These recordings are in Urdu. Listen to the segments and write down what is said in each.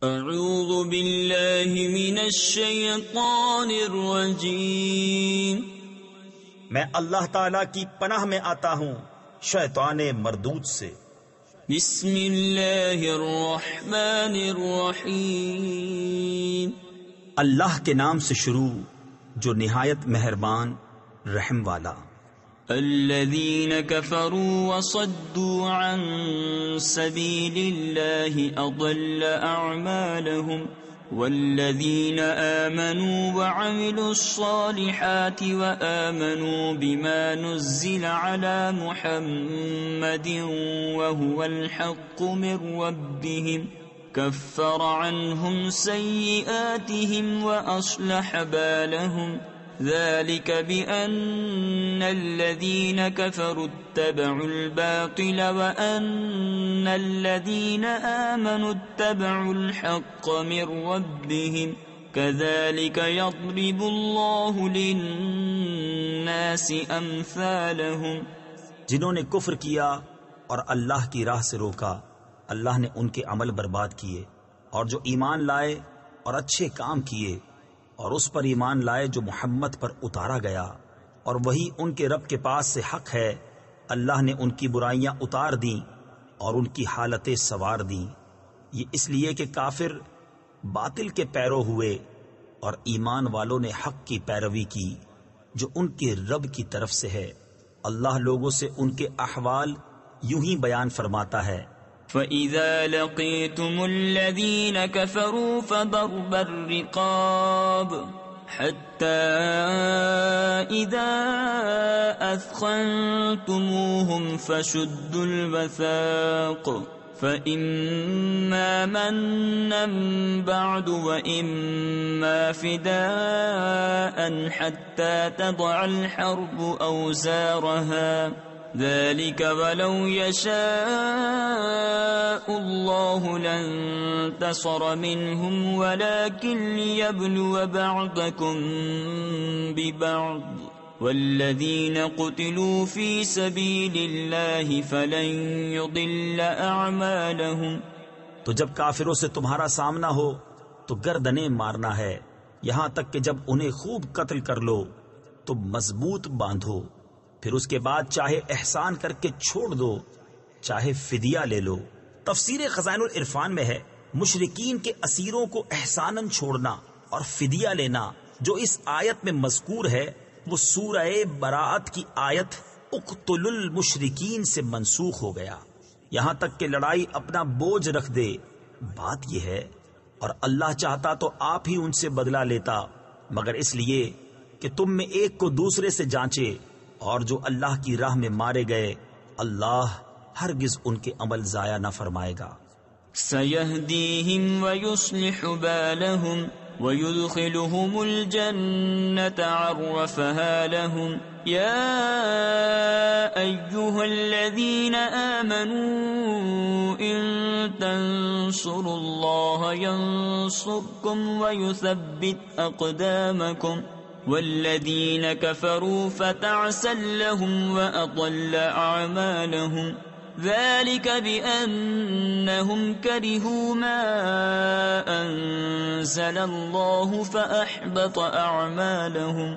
اعوذ باللہ من الشیطان الرجیم، میں اللہ تعالی کی پناہ میں آتا ہوں شیطان مردود سے۔ بسم اللہ الرحمن الرحیم، اللہ کے نام سے شروع جو نہایت مہربان رحم والا۔ الذین کفروا وصدوا عن سبیل اللہ اضل اعمالهم والذین آمنوا وعملوا الصالحات وآمنوا بما نزل على محمد وهو الحق من ربهم كفر عنهم سيئاتهم وأصلح بالهم ذلك بأن الذين كفروا اتبعوا الباطل وأن الذين آمنوا اتبعوا الحق من ربهم كذلك يضرب الله للناس أمثالهم۔ جنہوں نے کفر کیا اور اللہ کی راہ سے روکا، اللہ نے ان کے عمل برباد کیے، اور جو ایمان لائے اور اچھے کام کیے اور اس پر ایمان لائے جو محمد پر اتارا گیا، اور وہی ان کے رب کے پاس سے حق ہے، اللہ نے ان کی برائیاں اتار دیں اور ان کی حالتیں سوار دیں۔ یہ اس لیے کہ کافر باطل کے پیرو ہوئے اور ایمان والوں نے حق کی پیروی کی جو ان کے رب کی طرف سے ہے۔ اللہ لوگوں سے ان کے احوال یوں ہی بیان فرماتا ہے۔ فَإِذَا لَقِيتُمُ الَّذِينَ كَفَرُوا فَضَرْبَ الرِّقَابِ حَتَّى إِذَا أَثْخَنْتُمُوهُمْ فَشُدُّوا الْوَثَاقَ فَإِمَّا مَنًّا بَعْدُ وَإِمَّا فِدَاءً حَتَّى تَضَعَ الْحَرْبُ أَوْزَارَهَا ذلك ولو يشاء الله لانتصر منهم ولكن ليبلو بعضكم ببعض والذين قتلوا في سبيل الله فلن يضل أعمالهم۔ تو جب کافروں سے تمہارا سامنا ہو تو گردنیں مارنا ہے، یہاں تک کہ جب انہیں خوب قتل کر لو تو مضبوط باندھو، پھر اس کے بعد چاہے احسان کر کے چھوڑ دو چاہے فدیہ لے لو۔ تفسیر خزائن العرفان میں ہے مشرکین کے اسیروں کو احساناً چھوڑنا اور فدیہ لینا جو اس آیت میں مذکور ہے وہ سورہ براءت کی آیت اقتلوا المشرکین سے منسوخ ہو گیا، یہاں تک کہ لڑائی اپنا بوجھ رکھ دے۔ بات یہ ہے اور اللہ چاہتا تو آپ ہی ان سے بدلہ لیتا، مگر اس لیے کہ تم میں ایک کو دوسرے سے جانچے، اور جو اللہ کی راہ میں مارے گئے اللہ ہرگز ان کے عمل ضائع نہ فرمائے گا۔ سَيَهْدِيهِمْ وَيُصْلِحُ بَالَهُمْ وَيُدْخِلُهُمُ الْجَنَّةَ عَرَّفَهَا لَهُمْ يَا أَيُّهَا الَّذِينَ آمَنُوا إِن تَنصُرُوا اللَّهَ يَنصُرْكُمْ وَيُثَبِّتْ أَقْدَامَكُمْ والذین کفروا فتعسا لهم وأضل أعمالهم ذلك بأنهم كرهوا ما أنزل الله فأحبط أعمالهم۔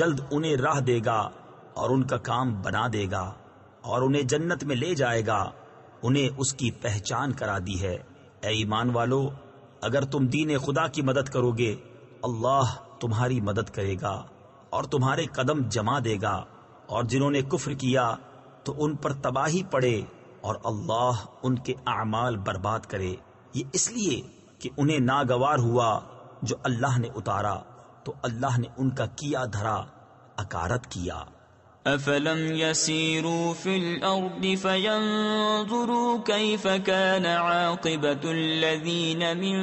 جلد انہیں راہ دے گا اور ان کا کام بنا دے گا اور انہیں جنت میں لے جائے گا، انہیں اس کی پہچان کرا دی ہے۔ اے ایمان والو، اگر تم دین خدا کی مدد کرو گے اللہ تمہاری مدد کرے گا اور تمہارے قدم جما دے گا، اور جنہوں نے کفر کیا تو ان پر تباہی پڑے اور اللہ ان کے اعمال برباد کرے۔ یہ اس لیے کہ انہیں ناگوار ہوا جو اللہ نے اتارا تو اللہ نے ان کا کیا دھرا اکارت کیا۔ افلم يسيروا في الارض فينظروا كيف كان عاقبة الذين من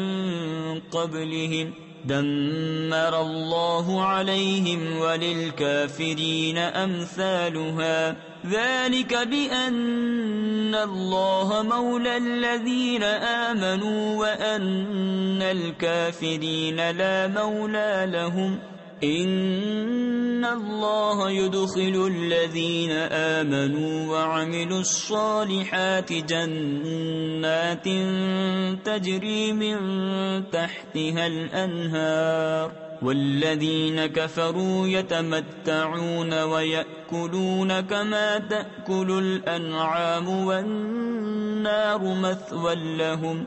قبلهم دمر الله عليهم وللكافرين أمثالها ذلك بأن الله مولى الذين آمنوا وأن الكافرين لا مولى لهم إن الله يدخل الذين آمنوا وعملوا الصالحات جنات تجري من تحتها الأنهار والذين كفروا يتمتعون ويأكلون كما تأكل الأنعام والنار مثوى لهم.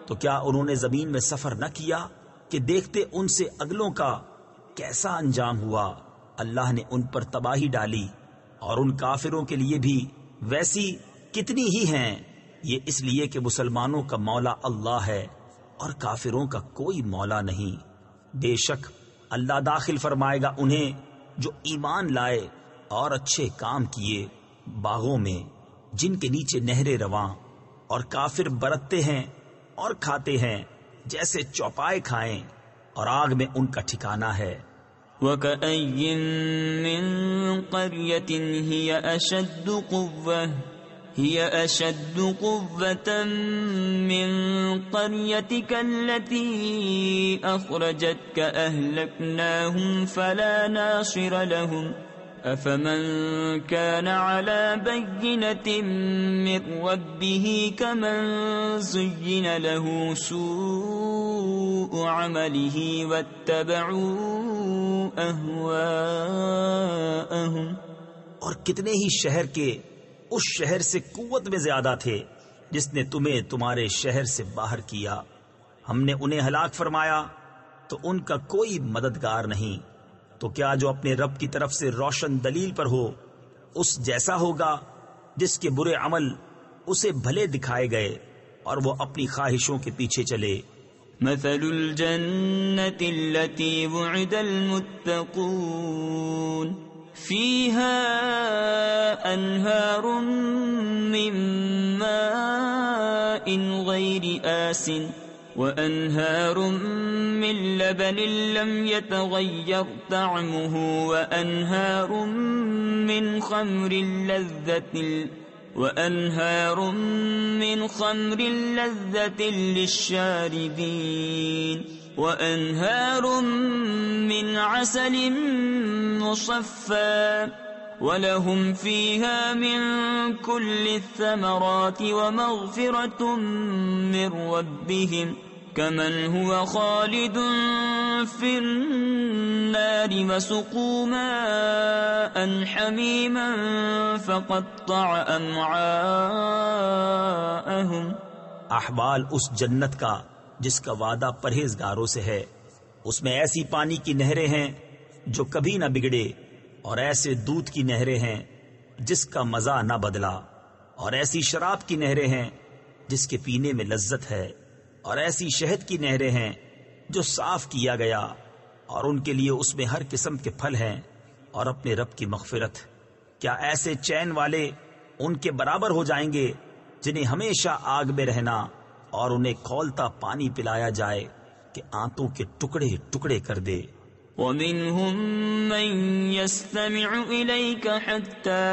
تو کیا انہوں نے زمین میں سفر نہ کیا کہ دیکھتے ان سے اگلوں کا کیسا انجام ہوا؟ اللہ نے ان پر تباہی ڈالی اور ان کافروں کے لیے بھی ویسی کتنی ہی ہیں. یہ اس لیے کہ مسلمانوں کا مولا اللہ ہے اور کافروں کا کوئی مولا نہیں. بے شک اللہ داخل فرمائے گا انہیں جو ایمان لائے اور اچھے کام کیے باغوں میں جن کے نیچے نہریں رواں، اور کافر برتتے ہیں اور کھاتے ہیں جیسے چوپائے کھائیں، اور آگ میں ان کا ٹھکانہ ہے. وَكَأَيٍّ مِّن قَرْيَةٍ هِيَ أَشَدُّ قُوَّةً مِّن قَرْيَتِكَ الَّتِي أَخْرَجَتْكَ أَهْلَكْنَاهُمْ فَلَا نَاصِرَ لَهُمْ أَفَمَن كَانَ عَلَى بَيِّنَةٍ مِّن رَّبِّهِ كَمَن زُيِّنَ لَهُ سُوءُ عَمَلِهِ وَاتَّبَعُوا أَهْوَاءَهُمْ. اور کتنے ہی شہر کے اس شہر سے قوت میں زیادہ تھے جس نے تمہیں تمہارے شہر سے باہر کیا. ہم نے انہیں ہلاک فرمایا تو ان کا کوئی مددگار نہیں. تو کیا جو اپنے رب کی طرف سے روشن دلیل پر ہو اس جیسا ہوگا جس کے برے عمل اسے بھلے دکھائے گئے اور وہ اپنی خواہشوں کے پیچھے چلے. مثل الجنة التي وعد المتقون فيها أنهار من ماء غير آسن وأنهار من لبن لم يتغير طعمه وأنهار من خمر لذة للشاربين وأنهار من عسل مصفى ولهم فيها من كل الثمرات ومغفرة من ربهم كمن هو خالد في النار وسقوا ماء حميما فقطع أمعاءهم. احوال اس جنت کا جس کا وعدہ پرہیزگاروں سے ہے، اس میں ایسی پانی کی نہریں ہیں جو کبھی نہ بگڑے، اور ایسے دودھ کی نہریں ہیں جس کا مزہ نہ بدلا، اور ایسی شراب کی نہریں ہیں جس کے پینے میں لذت ہے، اور ایسی شہد کی نہریں ہیں جو صاف کیا گیا، اور ان کے لیے اس میں ہر قسم کے پھل ہیں اور اپنے رب کی مغفرت. کیا ایسے چین والے ان کے برابر ہو جائیں گے جنہیں ہمیشہ آگ میں رہنا اور انہیں کھولتا پانی پلایا جائے کہ آنتوں کے ٹکڑے ٹکڑے کر دے. وَمِنْهُمْ مَنْ يَسْتَمِعُ إِلَيْكَ حَتَّى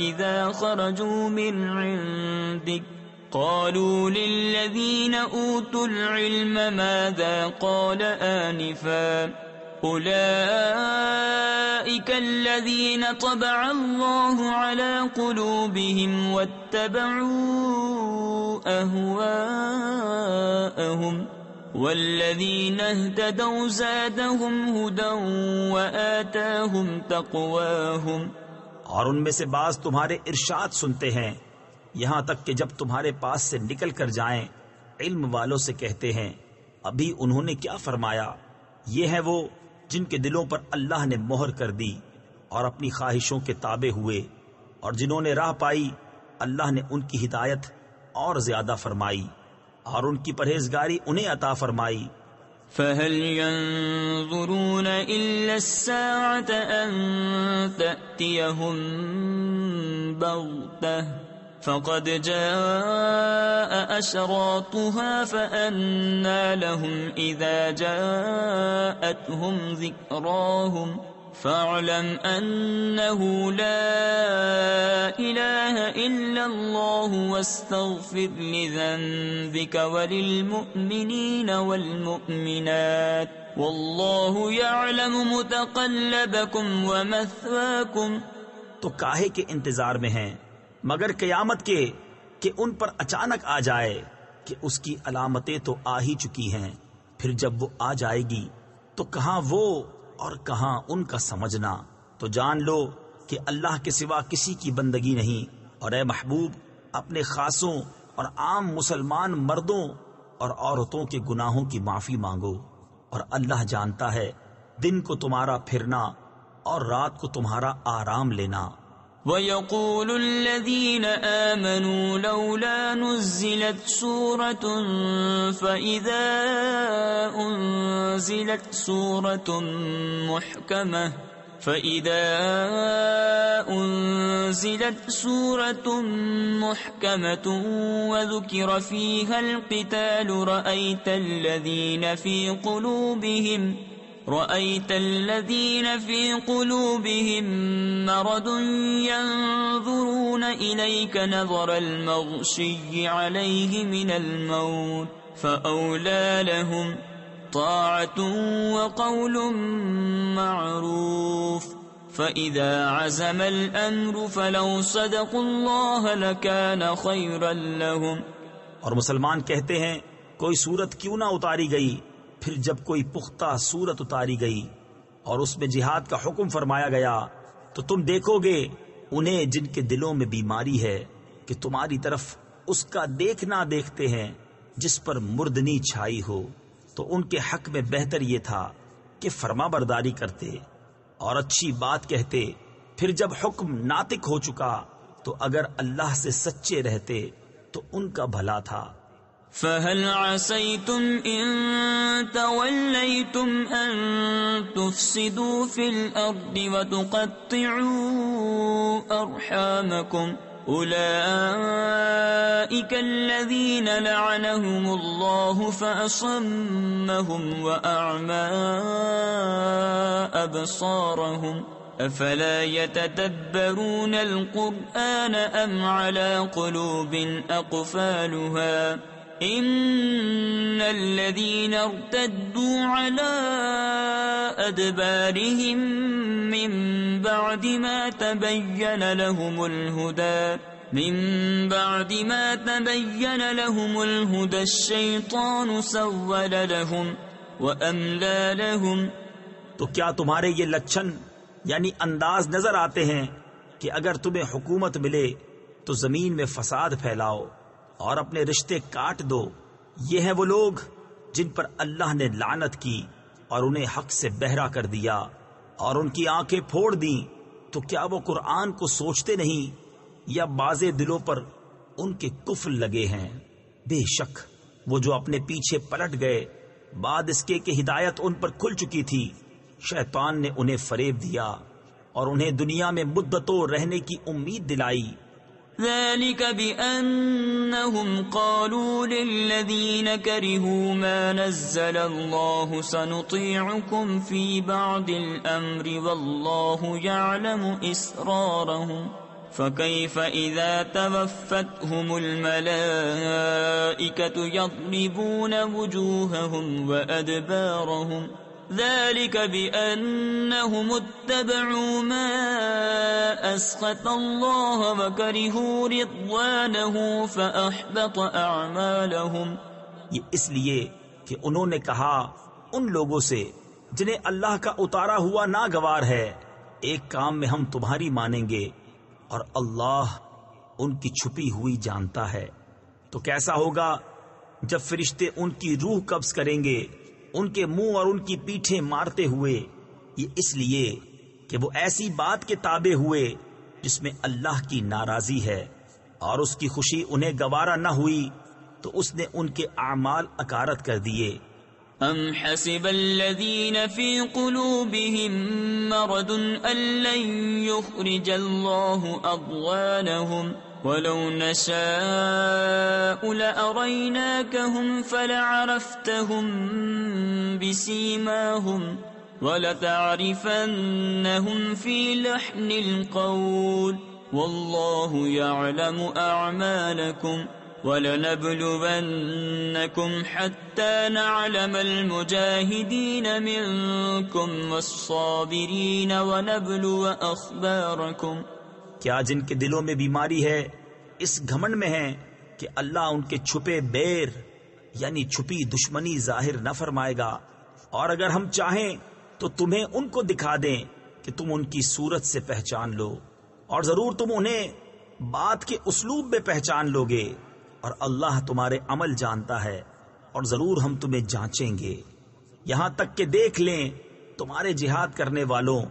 إِذَا خَرَجُوا مِنْ عِنْدِكَ قَالُوا لِلَّذِينَ أُوتُوا الْعِلْمَ مَاذَا قَالَ آنِفًا أُولَئِكَ الَّذِينَ طَبَعَ اللَّهُ عَلَى قُلُوبِهِمْ وَاتَّبَعُوا أَهْوَاءَهُمْ والذین اہتدوا زادہم ہدی وآتاہم تقواہم. اور ان میں سے بعض تمہارے ارشاد سنتے ہیں یہاں تک کہ جب تمہارے پاس سے نکل کر جائیں علم والوں سے کہتے ہیں ابھی انہوں نے کیا فرمایا. یہ ہیں وہ جن کے دلوں پر اللہ نے مہر کر دی اور اپنی خواہشوں کے تابع ہوئے، اور جنہوں نے راہ پائی اللہ نے ان کی ہدایت اور زیادہ فرمائی اور ان کی پرہیزگاری انہیں عطا فرمائی. فَهَلْ يَنظُرُونَ إِلَّا السَّاعَةَ أَن تَأْتِيَهُمْ بَغْتَةً فَقَدْ جَاءَ أَشْرَاطُهَا فَأَنَّى لَهُمْ إِذَا جَاءَتْهُمْ ذِكْرَاهُمْ فاعلم أنه لا إله إلا الله واستغفر لذنبك وللمؤمنين والمؤمنات والله يعلم متقلبكم ومثواكم. تو کاہے کے انتظار میں ہیں مگر قیامت کے کہ ان پر اچانک آ جائے کہ اس کی علامتیں تو آ ہی چکی ہیں، پھر جب وہ آ جائے گی تو کہاں وہ اور کہاں ان کا سمجھنا. تو جان لو کہ اللہ کے سوا کسی کی بندگی نہیں، اور اے محبوب اپنے خاصوں اور عام مسلمان مردوں اور عورتوں کے گناہوں کی معافی مانگو، اور اللہ جانتا ہے دن کو تمہارا پھرنا اور رات کو تمہارا آرام لینا. وَيَقُولُ الَّذِينَ آمَنُوا لَوْلَا نُزِّلَتْ سُورَةٌ فَإِذَا أُنزِلَتْ سُورَةٌ مُحْكَمَةٌ وَذُكِرَ فِيهَا الْقِتَالُ رأيت الذين في قلوبهم مرض ينظرون إليك نظر المغشي عليه من الموت فأولى لهم طاعة وقول معروف فإذا عزم الأمر فلو صدقوا الله لكان خيرا لهم. اور مسلمان کہتے ہیں کوئی صورت کیوں نہ اتاری گئی، پھر جب کوئی پختہ صورت اتاری گئی اور اس میں جہاد کا حکم فرمایا گیا تو تم دیکھو گے انہیں جن کے دلوں میں بیماری ہے کہ تمہاری طرف اس کا دیکھنا دیکھتے ہیں جس پر مردنی چھائی ہو. تو ان کے حق میں بہتر یہ تھا کہ فرما برداری کرتے اور اچھی بات کہتے. پھر جب حکم ناطق ہو چکا تو اگر اللہ سے سچے رہتے تو ان کا بھلا تھا. فَهَلْ عَسَيْتُمْ إِن تَوَلَّيْتُمْ أَن تُفْسِدُوا فِي الْأَرْضِ وَتُقَطِّعُوا أَرْحَامَكُمْ أُولَئِكَ الَّذِينَ لَعَنَهُمُ اللَّهُ فَأَصَمَّهُمْ وَأَعْمَى أَبْصَارَهُمْ أَفَلَا يَتَدَبَّرُونَ الْقُرْآنَ أَمْ عَلَى قُلُوبٍ أَقْفَالُهَا إن الذين ارتدوا على أدبارهم من بعد ما تبين لهم الهدى الشيطان سول لهم وأملى لهم. تو کیا تمہارے یہ لچھن یعنی انداز نظر آتے ہیں کہ اگر تمہیں حکومت ملے تو زمین میں فساد پھیلاؤ اور اپنے رشتے کاٹ دو. یہ ہیں وہ لوگ جن پر اللہ نے لعنت کی اور انہیں حق سے بہرا کر دیا اور ان کی آنکھیں پھوڑ دیں. تو کیا وہ قرآن کو سوچتے نہیں یا بازے دلوں پر ان کے کفر لگے ہیں؟ بے شک وہ جو اپنے پیچھے پلٹ گئے بعد اس کے کہ ہدایت ان پر کھل چکی تھی، شیطان نے انہیں فریب دیا اور انہیں دنیا میں مدتوں رہنے کی امید دلائی. ذلك بأنهم قالوا للذين كرهوا ما نزل الله سنطيعكم في بعض الأمر والله يعلم إسرارهم فكيف إذا توفتهم الملائكة يضربون وجوههم وأدبارهم ذلك بأنهم اتبعوا ما أسخط الله وكرهوا رضوانه فأحبط أعمالهم. یہ اس لیے کہ انہوں نے کہا ان لوگوں سے جنہیں اللہ کا اتارا ہوا ناگوار ہے، ایک کام میں ہم تمہاری مانیں گے اور اللہ ان کی چھپی ہوئی جانتا ہے. تو کیسا ہوگا جب فرشتے ان کی روح قبض کریں گے ان کے منہ اور ان کی پیٹھیں مارتے ہوئے، یہ اس لیے کہ وہ ایسی بات کے تابع ہوئے جس میں اللہ کی ناراضی ہے اور اس کی خوشی انہیں گوارا نہ ہوئی تو اس نے ان کے اعمال اکارت کر دیے. ام حسب الذين في قلوبهم مرض ان لن يخرج الله اضغانهم ولو نشاء لأريناكهم فلعرفتهم بسيماهم وَلَتَعْرِفَنَّهُمْ فِي لَحْنِ الْقَوْلِ وَاللَّهُ يَعْلَمُ أَعْمَالَكُمْ وَلَنَبْلُوَنَّكُمْ حَتَّى نَعْلَمَ الْمُجَاهِدِينَ مِنكُمْ وَالصَّابِرِينَ وَنَبْلُوَ أَخْبَارَكُمْ۔ کیا جن کے دلوں میں بیماری ہے اس گھمنڈ میں ہے کہ اللہ ان کے چھپے بیر یعنی چھپی دشمنی ظاہر نہ فرمائے گا، اور اگر ہم چاہیں تو تمہیں ان کو دکھا دیں کہ تم ان کی صورت سے پہچان لو، اور ضرور تم انہیں بات کے اسلوب میں پہچان لوگے، اور اللہ تمہارے عمل جانتا ہے، اور ضرور ہم تمہیں جانچیں گے، یہاں تک کہ دیکھ لیں تمہارے جہاد کرنے والوں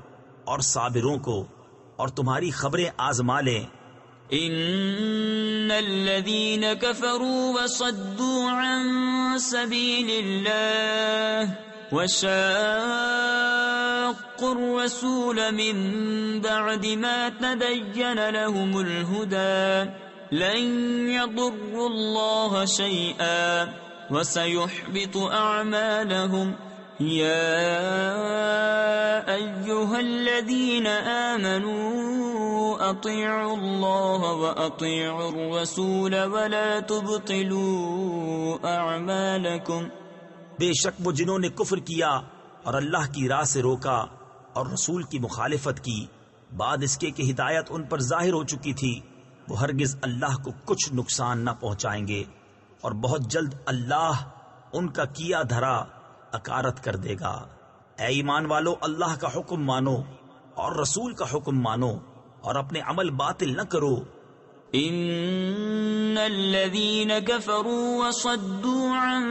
اور صابروں کو، اور تمہاری خبریں آزما لیں۔ ان الذين كفروا وصدوا عن سبيل الله وشاقوا الرسول من بعد ما تبين لهم الهدى لن يضروا الله شيئا وسيحبط أعمالهم يا أيها الذين آمنوا أطيعوا الله وأطيعوا الرسول ولا تبطلوا أعمالكم۔ بے شک وہ جنہوں نے کفر کیا اور اللہ کی راہ سے روکا اور رسول کی مخالفت کی بعد اس کے کہ ہدایت ان پر ظاہر ہو چکی تھی، وہ ہرگز اللہ کو کچھ نقصان نہ پہنچائیں گے، اور بہت جلد اللہ ان کا کیا دھرا اکارت کر دے گا۔ اے ایمان والو، اللہ کا حکم مانو اور رسول کا حکم مانو، اور اپنے عمل باطل نہ کرو۔ ان الذين كفروا وصدوا عن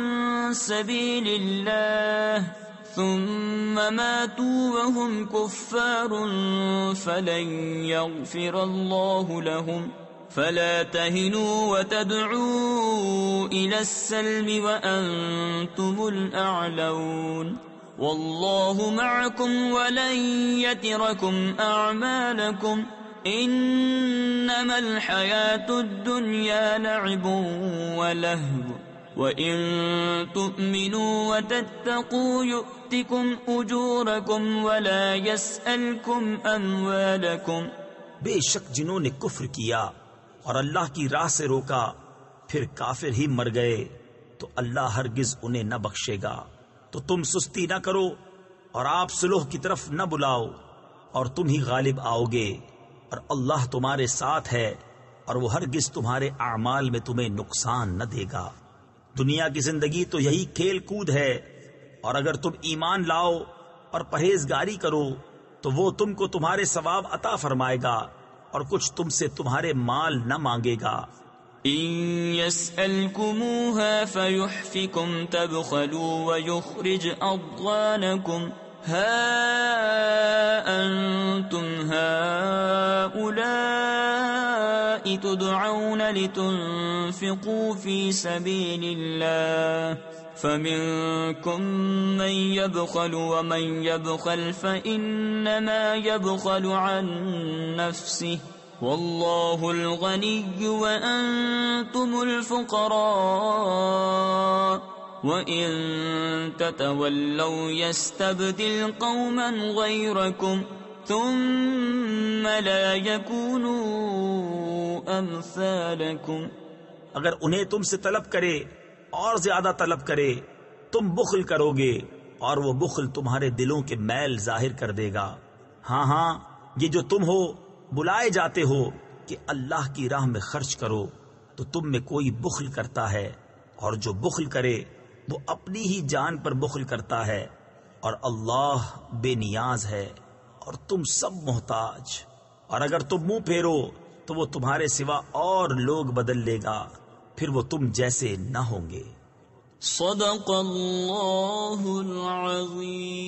سبيل الله ثم ماتوا وهم كفار فلن يغفر الله لهم فلا تهنوا وتدعوا إلى السلم وأنتم الأعلون والله معكم ولن يتركم أعمالكم انما الحياة الدنيا لعب ولهو وإن تؤمنوا وتتقوا يؤتكم أجوركم ولا يسألكم أموالكم۔ بے شک جنہوں نے کفر کیا اور اللہ کی راہ سے روکا پھر کافر ہی مر گئے تو اللہ ہرگز انہیں نہ بخشے گا۔ تو تم سستی نہ کرو اور آپ صلح کی طرف نہ بلاؤ، اور تم ہی غالب آؤ گے، اور اللہ تمہارے ساتھ ہے، اور وہ ہرگز تمہارے اعمال میں تمہیں نقصان نہ دے گا۔ دنیا کی زندگی تو یہی کھیل کود ہے، اور اگر تم ایمان لاؤ اور پرہیزگاری کرو تو وہ تم کو تمہارے ثواب عطا فرمائے گا، اور کچھ تم سے تمہارے مال نہ مانگے گا۔ إن يسألكموها فيحفكم تبخلوا ويخرج أضغانكم ها أنتم هؤلاء تدعون لتنفقوا في سبيل الله فمنكم من يبخل ومن يبخل فإنما يبخل عن نفسه والله الغني وأنتم الفقراء وإن تتولوا يستبدل قوما غيركم ثم لا يكونوا أمثالكم۔ اگر انہیں تم سے طلب کرے اور زیادہ طلب کرے تم بخل کرو گے، اور وہ بخل تمہارے دلوں کے میل ظاہر کر دے گا۔ ہاں یہ جو تم ہو بلائے جاتے ہو کہ اللہ کی راہ میں خرچ کرو تو تم میں کوئی بخل کرتا ہے، اور جو بخل کرے وہ اپنی ہی جان پر بخل کرتا ہے، اور اللہ بے نیاز ہے اور تم سب محتاج۔ اور اگر تم منہ پھیرو تو وہ تمہارے سوا اور لوگ بدل لے گا، پھر وہ تم جیسے نہ ہوں گے۔ صدق اللہ العظیم۔